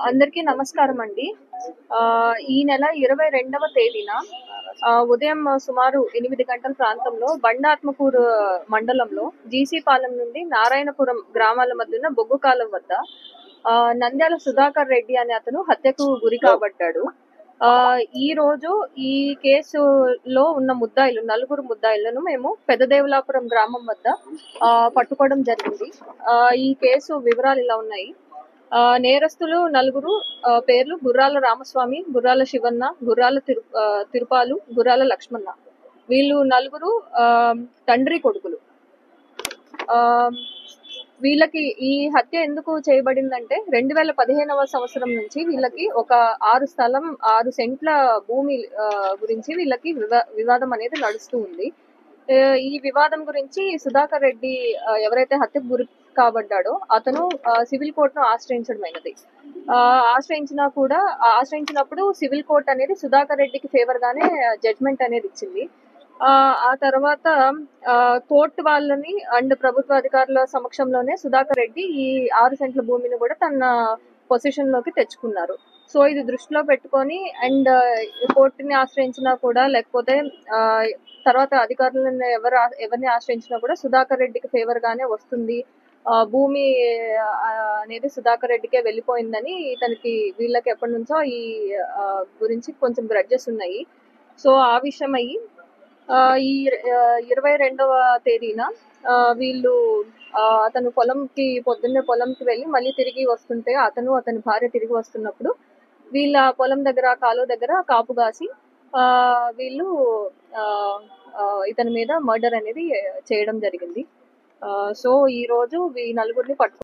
అందరికీ నమస్కారం అండి. ఈ నెల 22వ తేదీన ఉదయం సుమారు 8 గంటల ప్రాంతంలో బండాత్మకూరు మండలంలో జీసీ పాలెం నుండి నారాయణపురం గ్రామాల మధ్యన బొగ్గు కాలువ వద్ద నంద్యాల సుధాకర్ రెడ్డి అనే అతను హత్యకు గురి కాబడ్డాడు. ఈ రోజు ఈ కేసులో ఉన్న ముద్దాయిలు 4 ముద్దాయిలను మేము పెద్దదేవులాపురం గ్రామం వద్ద పట్టుకోవడం జరిగింది. ఈ కేసు వివరాలు ఇలా ఉన్నాయి. నేరస్తులు 4 పేర్లు గుర్రాల రామస్వామి, గుర్రాల శివన్న, గుర్రాల తిరుపాలు, గుర్రాల లక్ష్మణ. వీళ్ళు 4 తండ్రి కొడుకులు. వీళ్ళకి ఈ హత్య ఎందుకు చేయబడిందంటే 2015వ సంవత్సరం నుంచి వీళ్ళకి ఒక 6 సెంట్ల భూమి గురించి వీళ్ళకి వివాదం అనేది నడుస్తూ ఉంది. ఈ వివాదం గురించి సుధాకర్ రెడ్డి ఎవరైతే హత్యకు గురి కాబడ్డాడో అతను సివిల్ కోర్టును ఆశ్రయించడమైనది. ఆశ్రయించినప్పుడు సివిల్ కోర్ట్ అనేది సుధాకర్ రెడ్డికి ఫేవర్ గానే జడ్జ్మెంట్ అనేది ఇచ్చింది. ఆ తర్వాత కోర్టు వాళ్ళని అండ్ ప్రభుత్వ అధికారుల సమక్షంలోనే సుధాకర్ రెడ్డి ఈ 6 సెంట్ల భూమిని కూడా తన పొజిషన్ లోకి తెచ్చుకున్నారు. సో ఇది దృష్టిలో పెట్టుకొని అండ్ కోర్టుని ఆశ్రయించినా కూడా లేకపోతే తర్వాత అధికారులను ఎవరిని ఆశ్రయించినా కూడా సుధాకర్ రెడ్డికి ఫేవర్ గానే వస్తుంది, భూమి అనేది సుధాకర్ రెడ్డికే వెళ్ళిపోయిందని వీళ్ళకి ఎప్పటి నుంచో ఈ గురించి కొంచెం గ్రడ్జెస్ ఉన్నాయి. సో ఆ విషయం అయ్యి ఈ 22వ తేదీన వీళ్ళు అతను పొద్దున్నే పొలంకి వెళ్ళి మళ్ళీ తిరిగి వస్తుంటే అతని భార్య తిరిగి వస్తున్నప్పుడు వీళ్ళ పొలం దగ్గర కాలువ దగ్గర కాపు కాసి వీళ్ళు ఇతని మీద మర్డర్ అనేది చేయడం జరిగింది. సో ఈ రోజు ఈ 4 పట్టుకు